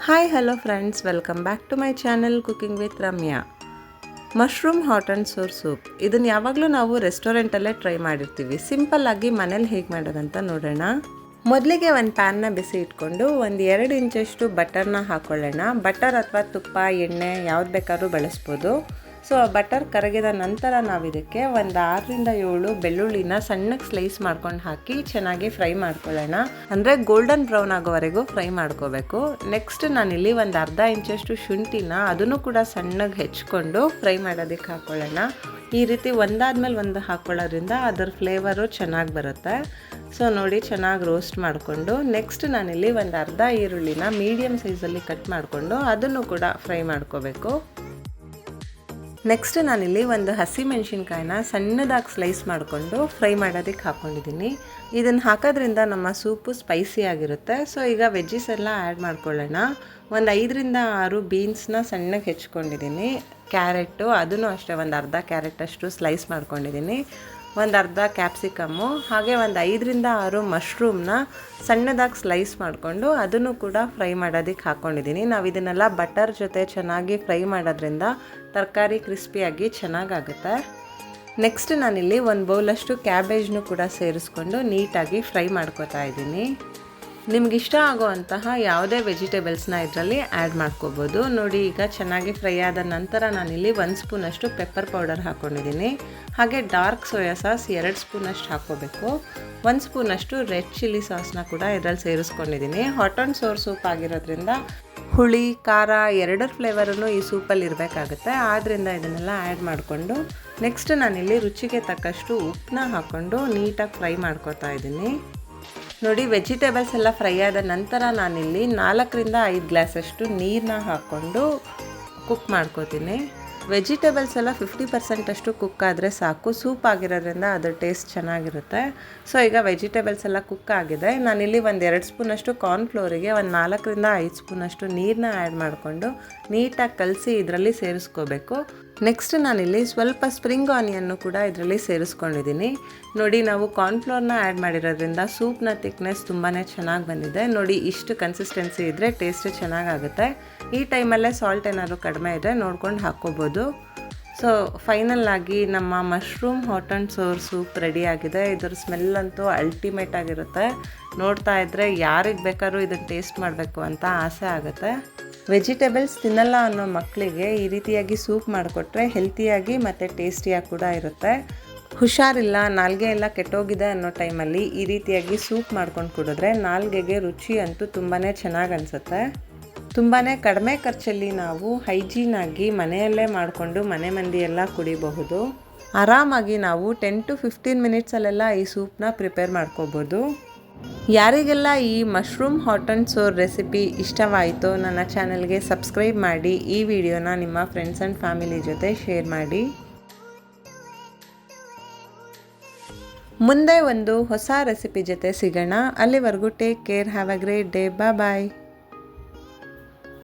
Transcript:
Hi hello friends, welcome back to my channel cooking with Ramya. Mushroom hot and sour soup ಇದನ್ನು ಯಾವಾಗಲೂ ನಾವು ರೆಸ್ಟೋರೆಂಟಲ್ಲೇ try ಮಾಡಿರ್ತೀವಿ. ಸಿಂಪಲ್ಲಾಗಿ ಮನೇಲಿ ಹೇಗೆ ಮಾಡೋದಂತ ನೋಡೋಣ. ಮೊದಲಿಗೆ ಒಂದು ಪ್ಯಾನ್ನ ಬಿಸಿ ಇಟ್ಕೊಂಡು 1-2 ಇಂಚಷ್ಟು ಬಟರ್ನ ಹಾಕ್ಕೊಳ್ಳೋಣ. ಬಟರ್ ಅಥವಾ ತುಪ್ಪ, ಎಣ್ಣೆ ಯಾವ್ದು ಬೇಕಾದ್ರೂ ಬಳಸ್ಬೋದು. ಸೊ ಬಟರ್ ಕರಗಿದ ನಂತರ ನಾವು ಇದಕ್ಕೆ 6-7 ಬೆಳ್ಳುಳ್ಳಿನ ಸಣ್ಣಗೆ ಸ್ಲೈಸ್ ಮಾಡ್ಕೊಂಡು ಹಾಕಿ ಚೆನ್ನಾಗಿ ಫ್ರೈ ಮಾಡ್ಕೊಳ್ಳೋಣ. ಅಂದರೆ ಗೋಲ್ಡನ್ ಬ್ರೌನ್ ಆಗೋವರೆಗೂ ಫ್ರೈ ಮಾಡ್ಕೋಬೇಕು. ನೆಕ್ಸ್ಟ್ ನಾನಿಲ್ಲಿ 1/2 ಇಂಚಷ್ಟು ಶುಂಠಿನ ಅದನ್ನು ಕೂಡ ಸಣ್ಣಗೆ ಹೆಚ್ಕೊಂಡು ಫ್ರೈ ಮಾಡೋದಕ್ಕೆ ಹಾಕ್ಕೊಳ್ಳೋಣ. ಈ ರೀತಿ ಒಂದಾದ್ಮೇಲೆ ಒಂದು ಹಾಕ್ಕೊಳ್ಳೋದ್ರಿಂದ ಅದರ ಫ್ಲೇವರು ಚೆನ್ನಾಗಿ ಬರುತ್ತೆ. ಸೊ ನೋಡಿ, ಚೆನ್ನಾಗಿ ರೋಸ್ಟ್ ಮಾಡಿಕೊಂಡು ನೆಕ್ಸ್ಟ್ ನಾನಿಲ್ಲಿ 1/2 ಈರುಳ್ಳಿನ ಮೀಡಿಯಮ್ ಸೈಜಲ್ಲಿ ಕಟ್ ಮಾಡಿಕೊಂಡು ಅದನ್ನು ಕೂಡ ಫ್ರೈ ಮಾಡ್ಕೋಬೇಕು. ನೆಕ್ಸ್ಟ್ ನಾನಿಲ್ಲಿ ಒಂದು ಹಸಿಮೆಣಸಿನ್ಕಾಯಿನ ಸಣ್ಣದಾಗಿ ಸ್ಲೈಸ್ ಮಾಡಿಕೊಂಡು ಫ್ರೈ ಮಾಡೋದಕ್ಕೆ ಹಾಕ್ಕೊಂಡಿದ್ದೀನಿ. ಇದನ್ನು ಹಾಕೋದ್ರಿಂದ ನಮ್ಮ ಸೂಪು ಸ್ಪೈಸಿ ಆಗಿರುತ್ತೆ. ಸೊ ಈಗ ವೆಜ್ಜೀಸ್ ಎಲ್ಲ ಆ್ಯಡ್ ಮಾಡ್ಕೊಳ್ಳೋಣ. 5-6 ಬೀನ್ಸ್ನ ಸಣ್ಣಗೆ ಹೆಚ್ಕೊಂಡಿದ್ದೀನಿ. ಕ್ಯಾರೆಟು ಅದನ್ನು ಅಷ್ಟೇ 1/2 ಕ್ಯಾರೆಟಷ್ಟು ಸ್ಲೈಸ್ ಮಾಡ್ಕೊಂಡಿದ್ದೀನಿ. 1/2 ಕ್ಯಾಪ್ಸಿಕಮ್ಮು, ಹಾಗೆ 5-6 ಮಶ್ರೂಮ್ನ ಸಣ್ಣದಾಗಿ ಸ್ಲೈಸ್ ಮಾಡಿಕೊಂಡು ಅದನ್ನು ಕೂಡ ಫ್ರೈ ಮಾಡೋದಕ್ಕೆ ಹಾಕ್ಕೊಂಡಿದ್ದೀನಿ. ನಾವು ಇದನ್ನೆಲ್ಲ ಬಟರ್ ಜೊತೆ ಚೆನ್ನಾಗಿ ಫ್ರೈ ಮಾಡೋದ್ರಿಂದ ತರಕಾರಿ ಕ್ರಿಸ್ಪಿಯಾಗಿ ಚೆನ್ನಾಗಾಗುತ್ತೆ. ನೆಕ್ಸ್ಟ್ ನಾನಿಲ್ಲಿ 1 ಬೌಲಷ್ಟು ಕ್ಯಾಬೇಜ್ನು ಕೂಡ ಸೇರಿಸ್ಕೊಂಡು ನೀಟಾಗಿ ಫ್ರೈ ಮಾಡ್ಕೋತಾ ಇದ್ದೀನಿ. ನಿಮಗಿಷ್ಟ ಆಗೋವಂತಹ ಯಾವುದೇ ವೆಜಿಟೇಬಲ್ಸ್ನ ಇದರಲ್ಲಿ ಆ್ಯಡ್ ಮಾಡ್ಕೋಬೋದು. ನೋಡಿ, ಈಗ ಚೆನ್ನಾಗಿ ಫ್ರೈ ಆದ ನಂತರ ನಾನಿಲ್ಲಿ 1 ಸ್ಪೂನಷ್ಟು ಪೆಪ್ಪರ್ ಪೌಡರ್ ಹಾಕ್ಕೊಂಡಿದ್ದೀನಿ. ಹಾಗೆ ಡಾರ್ಕ್ ಸೋಯಾ ಸಾಸ್ 2 ಸ್ಪೂನಷ್ಟು ಹಾಕ್ಕೋಬೇಕು. 1 ಸ್ಪೂನಷ್ಟು ರೆಡ್ ಚಿಲ್ಲಿ ಸಾಸ್ನ ಕೂಡ ಇದರಲ್ಲಿ ಸೇರಿಸ್ಕೊಂಡಿದ್ದೀನಿ. ಹಾಟ್ ಆ್ಯಂಡ್ ಸೋರ್ ಸೂಪ್ ಆಗಿರೋದ್ರಿಂದ ಹುಳಿ, ಖಾರ ಎರಡರ ಫ್ಲೇವರನ್ನು ಈ ಸೂಪಲ್ಲಿ ಇರಬೇಕಾಗುತ್ತೆ. ಆದ್ದರಿಂದ ಇದನ್ನೆಲ್ಲ ಆ್ಯಡ್ ಮಾಡಿಕೊಂಡು ನೆಕ್ಸ್ಟ್ ನಾನಿಲ್ಲಿ ರುಚಿಗೆ ತಕ್ಕಷ್ಟು ಉಪ್ಪನ್ನ ಹಾಕ್ಕೊಂಡು ನೀಟಾಗಿ ಫ್ರೈ ಮಾಡ್ಕೊತಾ ಇದ್ದೀನಿ. ನೋಡಿ, ವೆಜಿಟೇಬಲ್ಸ್ ಎಲ್ಲ ಫ್ರೈ ಆದ ನಂತರ ನಾನಿಲ್ಲಿ 4-5 ಗ್ಲಾಸಷ್ಟು ನೀರನ್ನ ಹಾಕ್ಕೊಂಡು ಕುಕ್ ಮಾಡ್ಕೋತೀನಿ. ವೆಜಿಟೇಬಲ್ಸ್ ಎಲ್ಲ 50% ಅಷ್ಟು ಕುಕ್ ಆದರೆ ಸಾಕು. ಸೂಪ್ ಆಗಿರೋದ್ರಿಂದ ಅದರ ಟೇಸ್ಟ್ ಚೆನ್ನಾಗಿರುತ್ತೆ. ಸೊ ಈಗ ವೆಜಿಟೇಬಲ್ಸ್ ಎಲ್ಲ ಕುಕ್ ಆಗಿದೆ. ನಾನಿಲ್ಲಿ 1-2 ಸ್ಪೂನಷ್ಟು ಕಾರ್ನ್ಫ್ಲೋರಿಗೆ 4-5 ಸ್ಪೂನಷ್ಟು ನೀರನ್ನ ಆ್ಯಡ್ ಮಾಡಿಕೊಂಡು ನೀಟಾಗಿ ಕಲಸಿ ಇದರಲ್ಲಿ ಸೇರಿಸ್ಕೋಬೇಕು. ನೆಕ್ಸ್ಟ್ ನಾನಿಲ್ಲಿ ಸ್ವಲ್ಪ ಸ್ಪ್ರಿಂಗ್ ಆನಿಯನ್ನು ಕೂಡ ಇದರಲ್ಲಿ ಸೇರಿಸ್ಕೊಂಡಿದ್ದೀನಿ. ನೋಡಿ, ನಾವು ಕಾರ್ನ್ಫ್ಲೋರ್ನ ಆ್ಯಡ್ ಮಾಡಿರೋದ್ರಿಂದ ಸೂಪ್ನ ಥಿಕ್ನೆಸ್ ತುಂಬಾ ಚೆನ್ನಾಗಿ ಬಂದಿದೆ. ನೋಡಿ, ಇಷ್ಟು ಕನ್ಸಿಸ್ಟೆನ್ಸಿ ಇದ್ದರೆ ಟೇಸ್ಟ್ ಚೆನ್ನಾಗಾಗುತ್ತೆ. ಈ ಟೈಮಲ್ಲೇ ಸಾಲ್ಟ್ ಏನಾದರೂ ಕಡಿಮೆ ಇದ್ದರೆ ನೋಡ್ಕೊಂಡು ಹಾಕ್ಕೋಬೋದು. ಸೊ ಫೈನಲ್ ಆಗಿ ನಮ್ಮ mushroom hot and sour soup ರೆಡಿಯಾಗಿದೆ. ಇದರ ಸ್ಮೆಲ್ ಅಂತೂ ಅಲ್ಟಿಮೇಟ್ ಆಗಿರುತ್ತೆ. ನೋಡ್ತಾ ಇದ್ದರೆ ಯಾರಿಗೆ ಬೇಕಾದ್ರೂ ಇದನ್ನು ಟೇಸ್ಟ್ ಮಾಡಬೇಕು ಅಂತ ಆಸೆ ಆಗುತ್ತೆ. ವೆಜಿಟೇಬಲ್ಸ್ ತಿನ್ನಲ್ಲ ಅನ್ನೋ ಮಕ್ಕಳಿಗೆ ಈ ರೀತಿಯಾಗಿ ಸೂಪ್ ಮಾಡಿಕೊಟ್ರೆ ಹೆಲ್ತಿಯಾಗಿ ಮತ್ತು ಟೇಸ್ಟಿಯಾಗಿ ಕೂಡ ಇರುತ್ತೆ. ಹುಷಾರಿಲ್ಲ, ನಾಲ್ಗೆ ಎಲ್ಲ ಕೆಟ್ಟೋಗಿದೆ ಅನ್ನೋ ಟೈಮಲ್ಲಿ ಈ ರೀತಿಯಾಗಿ ಸೂಪ್ ಮಾಡ್ಕೊಂಡು ಕುಡಿದ್ರೆ ನಾಲ್ಗೆಗೆ ರುಚಿ ಅಂತೂ ತುಂಬಾ ಚೆನ್ನಾಗಿ ಅನಿಸುತ್ತೆ. ತುಂಬಾ ಕಡಿಮೆ ಖರ್ಚಲ್ಲಿ ನಾವು ಹೈಜೀನಾಗಿ ಮನೆಯಲ್ಲೇ ಮಾಡಿಕೊಂಡು ಮನೆ ಮಂದಿಯೆಲ್ಲ ಕುಡಿಬಹುದು. ಆರಾಮಾಗಿ ನಾವು 10-15 ಮಿನಿಟ್ಸಲ್ಲೆಲ್ಲ ಈ ಸೂಪ್ನ ಪ್ರಿಪೇರ್ ಮಾಡ್ಕೋಬೋದು. ಯಾರಿಗೆಲ್ಲ ಈ mushroom hot and sour recipe ಇಷ್ಟವಾಯಿತೋ ನನ್ನ ಚಾನಲ್ಗೆ ಸಬ್ಸ್ಕ್ರೈಬ್ ಮಾಡಿ. ಈ ವಿಡಿಯೋನ ನಿಮ್ಮ ಫ್ರೆಂಡ್ಸ್ ಆ್ಯಂಡ್ ಫ್ಯಾಮಿಲಿ ಜೊತೆ ಶೇರ್ ಮಾಡಿ. ಮುಂದೆ ಒಂದು ಹೊಸ ರೆಸಿಪಿ ಜೊತೆ ಸಿಗೋಣ. ಅಲ್ಲಿವರೆಗೂ take care, have a great day, bye.